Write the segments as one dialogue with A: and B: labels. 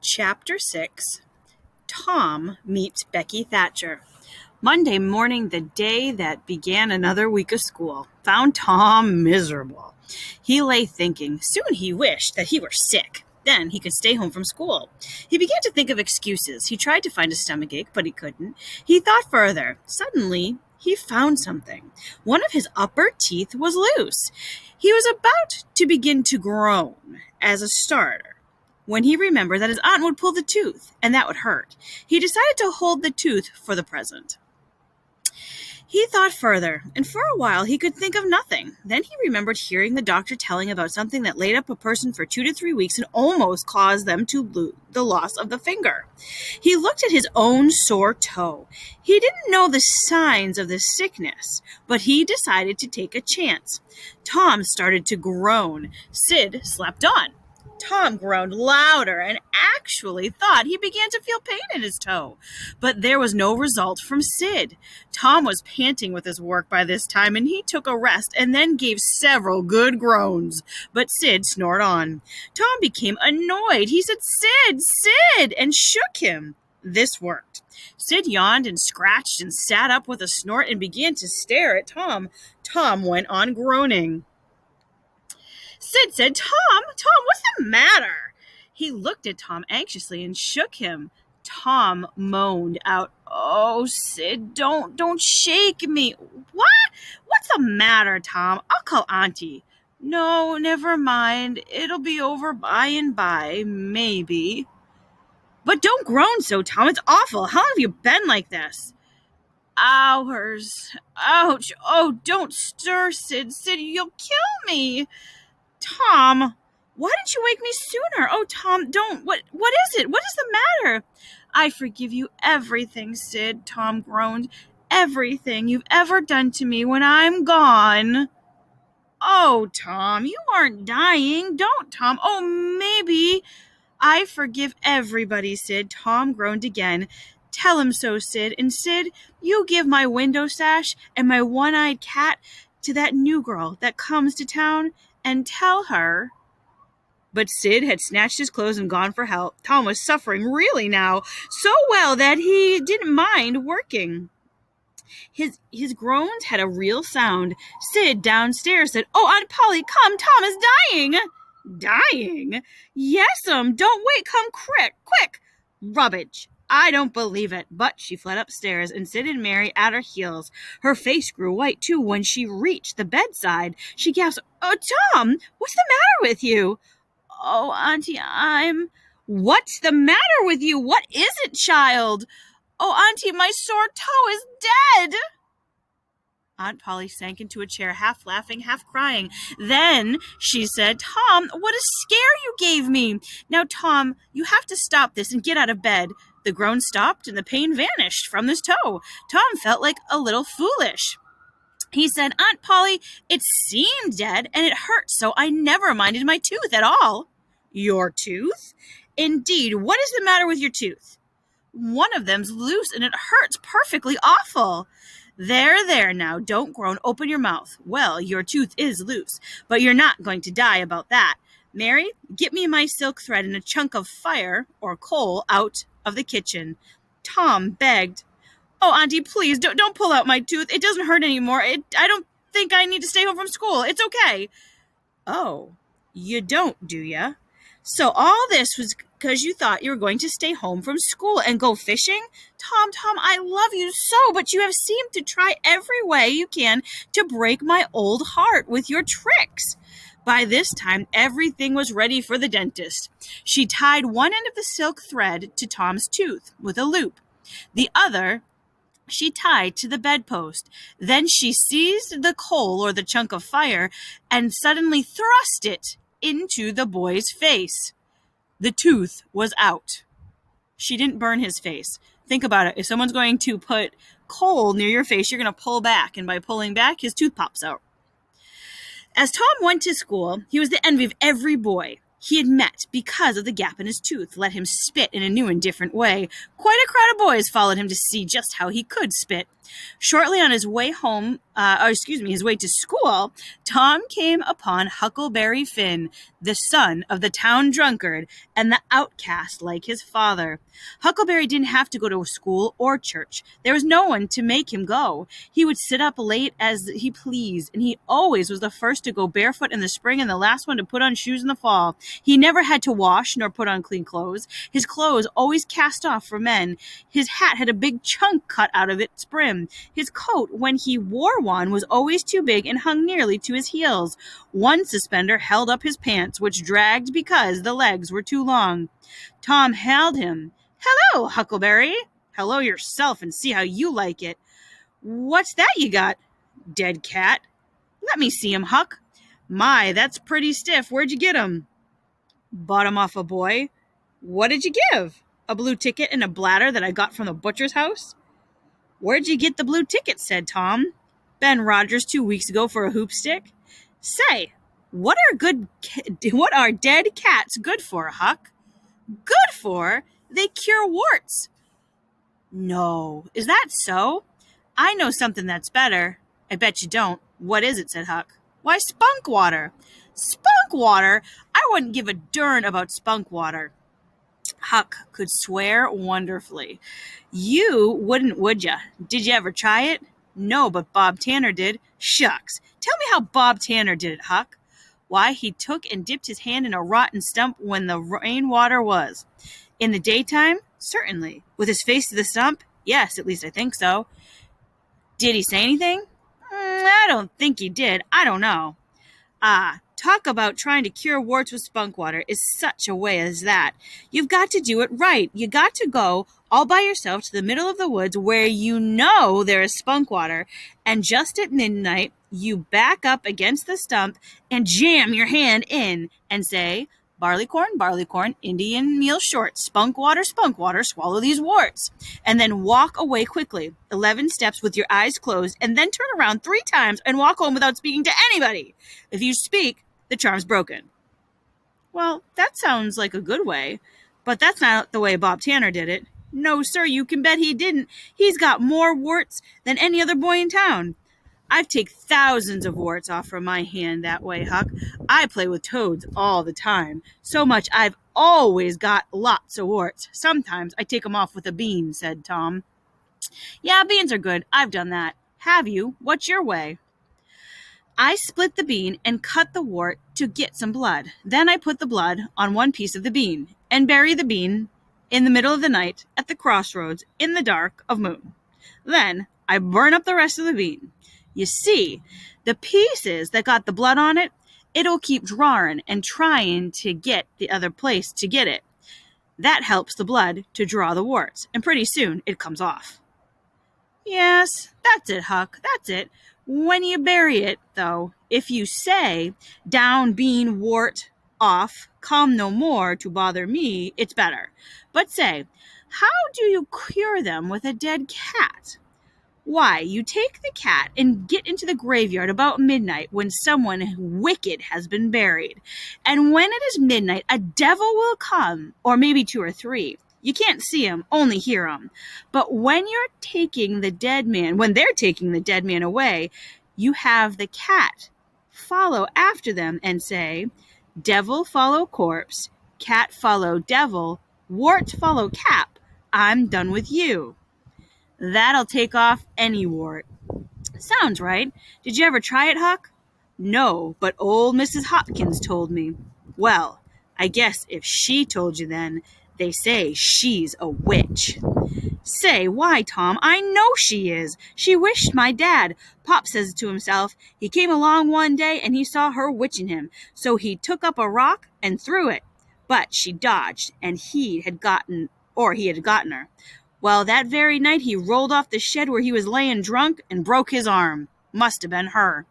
A: Chapter 6, Tom Meets Becky Thatcher. Monday morning, the day that began another week of school, found Tom miserable. He lay thinking. Soon he wished that he were sick. Then he could stay home from school. He began to think of excuses. He tried to find a stomachache, but he couldn't. He thought further. Suddenly, he found something. One of his upper teeth was loose. He was about to begin to groan as a starter when he remembered that his aunt would pull the tooth, and that would hurt. He decided to hold the tooth for the present. He thought further, and for a while he could think of nothing. Then he remembered hearing the doctor telling about something that laid up a person for 2 to 3 weeks and almost caused them to lose the loss of the finger. He looked at his own sore toe. He didn't know the signs of the sickness, but he decided to take a chance. Tom started to groan. Sid slept on. Tom groaned louder and actually thought he began to feel pain in his toe. But there was no result from Sid. Tom was panting with his work by this time, and he took a rest and then gave several good groans. But Sid snored on. Tom became annoyed. He said, "Sid, Sid," and shook him. This worked. Sid yawned and scratched and sat up with a snort and began to stare at Tom. Tom went on groaning. Sid said, Tom, what's the matter?" He looked at Tom anxiously and shook him. Tom moaned out, "Oh, Sid, don't shake me." "What? What's the matter, Tom? I'll call Auntie." "No, never mind. It'll be over by and by, maybe." "But don't groan so, Tom. It's awful. How long have you been like this?" "Hours. Ouch. Oh, don't stir, Sid. Sid, you'll kill me." "Tom, why didn't you wake me sooner?" "Oh, Tom, don't. What is it? What is the matter?" "I forgive you everything, Sid," Tom groaned. "Everything you've ever done to me when I'm gone." "Oh, Tom, you aren't dying. Don't, Tom. Oh, maybe." "I forgive everybody, Sid." Tom groaned again. "Tell him so, Sid. And Sid, you give my window sash and my one-eyed cat to that new girl that comes to town, and tell her." But Sid had snatched his clothes and gone for help. Tom was suffering really now, so well that he didn't mind working. His groans had a real sound. Sid downstairs said, "Oh, Aunt Polly, come, Tom is dying." "Dying?" "Yes'm, don't wait, come quick." "Rubbish. I don't believe it." But she fled upstairs, and Sid and Mary at her heels. Her face grew white, too, when she reached the bedside. She gasped, "Oh, Tom, what's the matter with you?" "Oh, Auntie, What's the matter with you? What is it, child?" "Oh, Auntie, my sore toe is dead." Aunt Polly sank into a chair, half laughing, half crying. Then she said, "Tom, what a scare you gave me. Now, Tom, you have to stop this and get out of bed." The groan stopped and the pain vanished from his toe. Tom felt like a little foolish. He said, "Aunt Polly, it seemed dead and it hurt, so I never minded my tooth at all." "Your tooth?" "Indeed. What is the matter with your tooth?" "One of them's loose and it hurts perfectly awful." There, now, don't groan, open your mouth." "Well, your tooth is loose, but you're not going to die about that. Mary, get me my silk thread and a chunk of fire or coal out of the kitchen." Tom begged, "Oh, Auntie, please, don't pull out my tooth. It doesn't hurt anymore. I don't think I need to stay home from school. It's okay." "Oh, you don't, do ya? So all this was because you thought you were going to stay home from school and go fishing? Tom, I love you so, but you have seemed to try every way you can to break my old heart with your tricks." By this time, everything was ready for the dentist. She tied one end of the silk thread to Tom's tooth with a loop. The other she tied to the bedpost. Then she seized the coal or the chunk of fire and suddenly thrust it into the boy's face. The tooth was out. She didn't burn his face. Think about it. If someone's going to put coal near your face, you're going to pull back, and by pulling back, his tooth pops out. As Tom went to school, he was the envy of every boy he had met because of the gap in his tooth. Let him spit in a new and different way. Quite a crowd of boys followed him to see just how he could spit. Shortly on his way his way to school, Tom came upon Huckleberry Finn, the son of the town drunkard and the outcast like his father. Huckleberry didn't have to go to school or church. There was no one to make him go. He would sit up late as he pleased, and he always was the first to go barefoot in the spring and the last one to put on shoes in the fall. He never had to wash nor put on clean clothes. His clothes always cast off for men. His hat had a big chunk cut out of its brim. His coat, when he wore one, was always too big and hung nearly to his heels. One suspender held up his pants, which dragged because the legs were too long. Tom hailed him. "Hello, Huckleberry." "Hello yourself, and see how you like it." "What's that you got?" "Dead cat." "Let me see him, Huck." "My, that's pretty stiff. Where'd you get him?" "Bought him off a boy." "What did you give?" "A blue ticket and a bladder that I got from the butcher's house." "Where'd you get the blue ticket?" said Tom. "Ben Rogers 2 weeks ago for a hoop stick." "Say, what are dead cats good for, Huck?" "Good for? They cure warts." "No, is that so? I know something that's better." "I bet you don't." "What is it?" said Huck. "Why, spunk water." "Spunk water? I wouldn't give a darn about spunk water." Huck could swear wonderfully. "You wouldn't, would ya? Did you ever try it?" "No, but Bob Tanner did." "Shucks! Tell me how Bob Tanner did it, Huck." "Why, he took and dipped his hand in a rotten stump when the rainwater was." "In the daytime?" "Certainly." "With his face to the stump?" "Yes, at least I think so." "Did he say anything?" I don't think he did. I don't know." Talk about trying to cure warts with spunk water is such a way as that. You've got to do it right. You got to go all by yourself to the middle of the woods where you know there is spunk water, and just at midnight you back up against the stump and jam your hand in and say, barley corn, Indian meal short, spunk water, swallow these warts. And then walk away quickly, 11 steps with your eyes closed, and then turn around 3 times and walk home without speaking to anybody. If you speak, the charm's broken." "Well, that sounds like a good way, but that's not the way Bob Tanner did it." "No, sir, you can bet he didn't. He's got more warts than any other boy in town." "I've take thousands of warts off from my hand that way, Huck. I play with toads all the time. So much I've always got lots of warts. Sometimes I take 'em off with a bean," said Tom. "Yeah, beans are good. I've done that." "Have you? What's your way?" "I split the bean and cut the wart to get some blood. Then I put the blood on one piece of the bean and bury the bean in the middle of the night at the crossroads in the dark of moon. Then I burn up the rest of the bean. You see, the pieces that got the blood on it, it'll keep drawing and trying to get the other place to get it. That helps the blood to draw the warts, and pretty soon it comes off." "Yes, that's it, Huck, that's it. When you bury it, though, if you say, 'Down bean wart off, come no more to bother me,' it's better. But say, 'How do you cure them with a dead cat?' Why, you take the cat and get into the graveyard about midnight when someone wicked has been buried. And when it is midnight, a devil will come, or maybe 2 or 3. You can't see 'em, only hear 'em. But when they're taking the dead man away, you have the cat follow after them and say, 'Devil follow corpse, cat follow devil, wart follow cap. I'm done with you.' That'll take off any wart." "Sounds right. Did you ever try it, Huck?" "No, but old Mrs. Hopkins told me." "Well, I guess if she told you then, they say she's a witch." "Say, why, Tom, I know she is. She wished my dad. Pop says to himself, he came along one day and he saw her witching him, so he took up a rock and threw it. But she dodged, and he had gotten her. Well, that very night he rolled off the shed where he was laying drunk and broke his arm. Must have been her."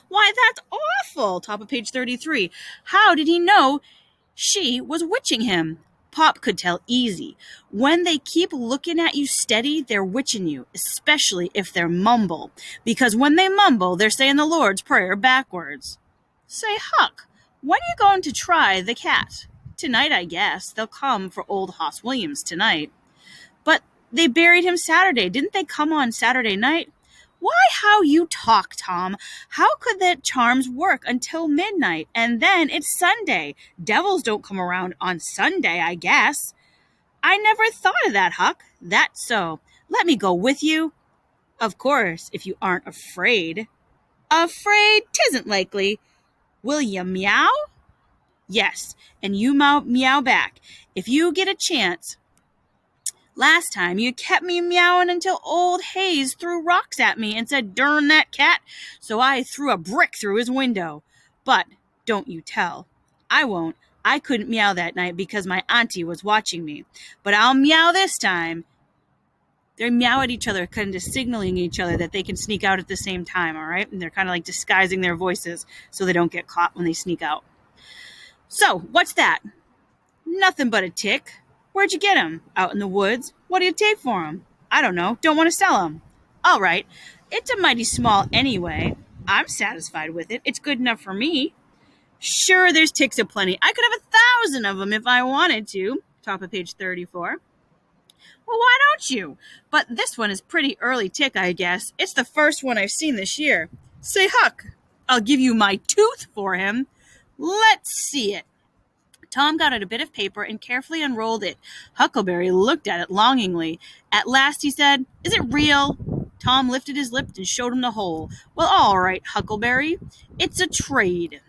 A: "Why, that's awful!" Top of page 33. "How did he know she was witching him?" "Pop could tell easy. When they keep looking at you steady, they're witching you, especially if they're mumble. Because when they mumble, they're saying the Lord's Prayer backwards." "Say, Huck, when are you going to try the cat?" "Tonight, I guess. They'll come for old Hoss Williams tonight." "But They buried him Saturday. Didn't they come on Saturday night? Why, how you talk, Tom. How could the charms work until midnight? And then it's Sunday. Devils don't come around on Sunday, I guess. I never thought of that, Huck. That's so. Let me go with you. Of course, if you aren't afraid. Afraid? 'Tisn't likely. Will you meow? Yes, and you meow back. If you get a chance. Last time you kept me meowing until old Hayes threw rocks at me and said, "Darn that cat," so I threw a brick through his window. But don't you tell. I won't. I couldn't meow that night because my auntie was watching me. But I'll meow this time. They meow at each other, kind of signaling each other that they can sneak out at the same time, all right? And they're kind of like disguising their voices so they don't get caught when they sneak out. So, what's that? Nothing but a tick. Where'd you get him? Out in the woods. What do you take for him? I don't know. Don't want to sell him. All right. It's a mighty small anyway. I'm satisfied with it. It's good enough for me. Sure, there's ticks aplenty. I could have 1,000 of them if I wanted to. Top of page 34. Well, why don't you? But this one is pretty early tick, I guess. It's the first one I've seen this year. Say, Huck, I'll give you my tooth for him. Let's see it. Tom got out a bit of paper and carefully unrolled it. Huckleberry looked at it longingly. At last he said, "Is it real?" Tom lifted his lip and showed him the hole. "Well, all right, Huckleberry. It's a trade."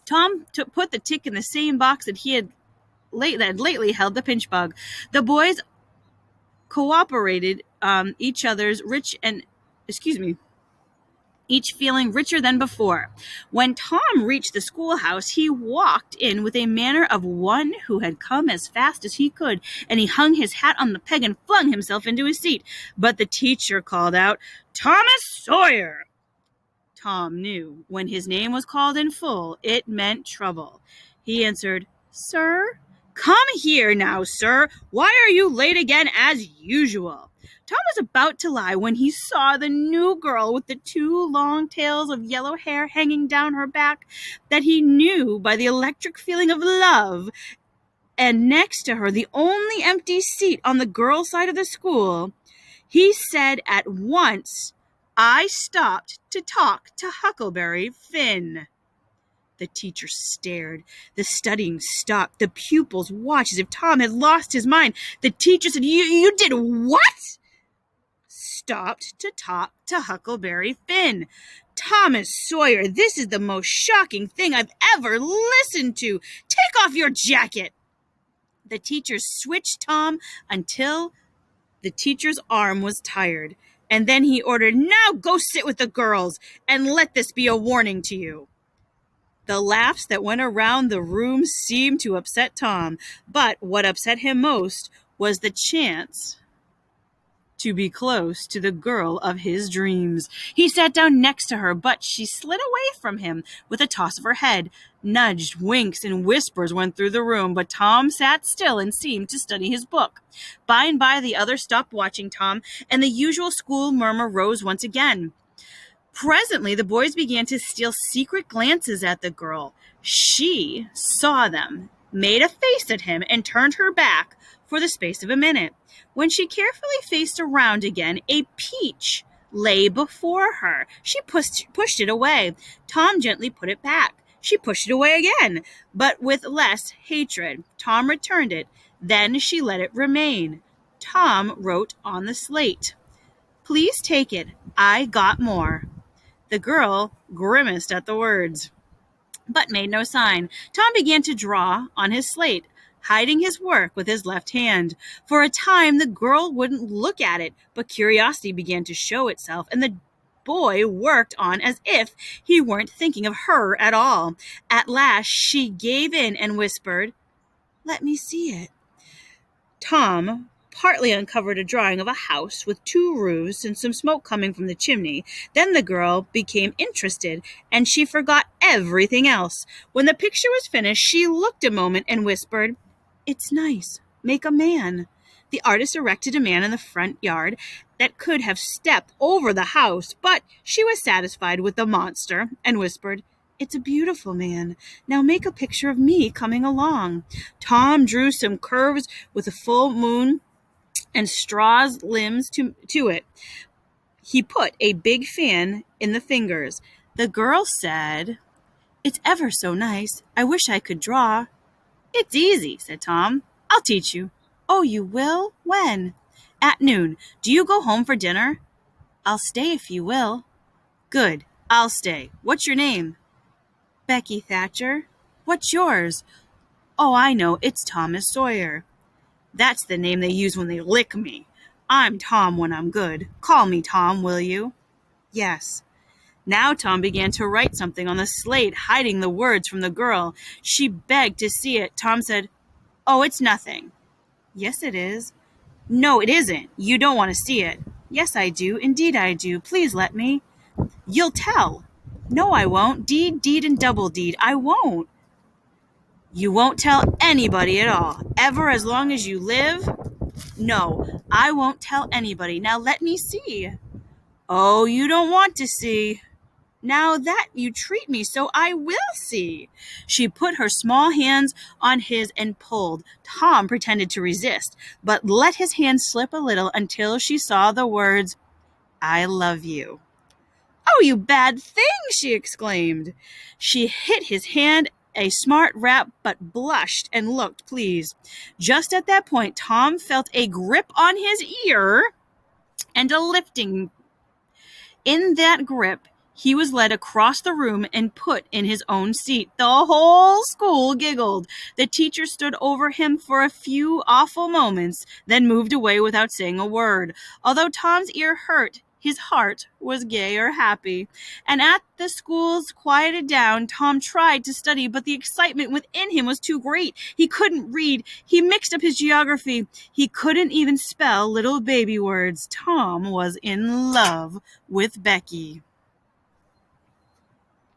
A: Tom put the tick in the same box that had lately held the pinch bug. The boys cooperated each feeling richer than before. When Tom reached the schoolhouse, he walked in with a manner of one who had come as fast as he could, and he hung his hat on the peg and flung himself into his seat. But the teacher called out, "Thomas Sawyer!" Tom knew when his name was called in full, it meant trouble. He answered, "Sir?" "Come here now, sir. Why are you late again as usual?" Tom was about to lie when he saw the new girl with the 2 long tails of yellow hair hanging down her back that he knew by the electric feeling of love, and next to her the only empty seat on the girl's side of the school. He said at once, "I stopped to talk to Huckleberry Finn." The teacher stared. The studying stopped. The pupils watched as if Tom had lost his mind. The teacher said, You did what?" "Stopped to talk to Huckleberry Finn. Thomas Sawyer, this is the most shocking thing I've ever listened to. Take off your jacket." The teacher switched Tom until the teacher's arm was tired, and then he ordered, "Now go sit with the girls, and let this be a warning to you." The laughs that went around the room seemed to upset Tom, but what upset him most was the chance to be close to the girl of his dreams. He sat down next to her, but she slid away from him with a toss of her head. Nudged winks and whispers went through the room, but Tom sat still and seemed to study his book. By and by, the others stopped watching Tom, and the usual school murmur rose once again. Presently, the boys began to steal secret glances at the girl. She saw them, made a face at him, and turned her back for the space of a minute. When she carefully faced around again, a peach lay before her. She pushed it away. Tom gently put it back. She pushed it away again, but with less hatred. Tom returned it. Then she let it remain. Tom wrote on the slate, "Please take it. I got more." The girl grimaced at the words, but made no sign. Tom began to draw on his slate, hiding his work with his left hand. For a time, the girl wouldn't look at it, but curiosity began to show itself, and the boy worked on as if he weren't thinking of her at all. At last, she gave in and whispered, "Let me see it." Tom partly uncovered a drawing of a house with 2 roofs and some smoke coming from the chimney. Then the girl became interested, and she forgot everything else. When the picture was finished, she looked a moment and whispered, "It's nice. Make a man." The artist erected a man in the front yard that could have stepped over the house, but she was satisfied with the monster and whispered, "It's a beautiful man. Now make a picture of me coming along." Tom drew some curves with a full moon and straws limbs to it. He put a big fan in the fingers. The girl said, "It's ever so nice. I wish I could draw." "It's easy," said Tom. "I'll teach you." "Oh, you will? When?" "At noon. Do you go home for dinner?" "I'll stay if you will." "Good. I'll stay. What's your name?" "Becky Thatcher." "What's yours?" "Oh, I know. It's Thomas Sawyer." "That's the name they use when they lick me. I'm Tom when I'm good. Call me Tom, will you?" "Yes." Now Tom began to write something on the slate, hiding the words from the girl. She begged to see it. Tom said, "Oh, it's nothing." "Yes, it is." "No, it isn't. You don't want to see it." "Yes, I do. Indeed, I do. Please let me." "You'll tell." "No, I won't. Deed, deed, and double deed. I won't." "You won't tell anybody at all, ever as long as you live?" "No, I won't tell anybody. Now let me see." "Oh, you don't want to see." "Now that you treat me so, I will see." She put her small hands on his and pulled. Tom pretended to resist, but let his hand slip a little until she saw the words, "I love you." "Oh, you bad thing!" she exclaimed. She hit his hand a smart rap, but blushed and looked pleased. Just at that point, Tom felt a grip on his ear and a lifting. In that grip, he was led across the room and put in his own seat. The whole school giggled. The teacher stood over him for a few awful moments, then moved away without saying a word. Although Tom's ear hurt, his heart was gay or happy. And at the schools quieted down, Tom tried to study, but the excitement within him was too great. He couldn't read. He mixed up his geography. He couldn't even spell little baby words. Tom was in love with Becky.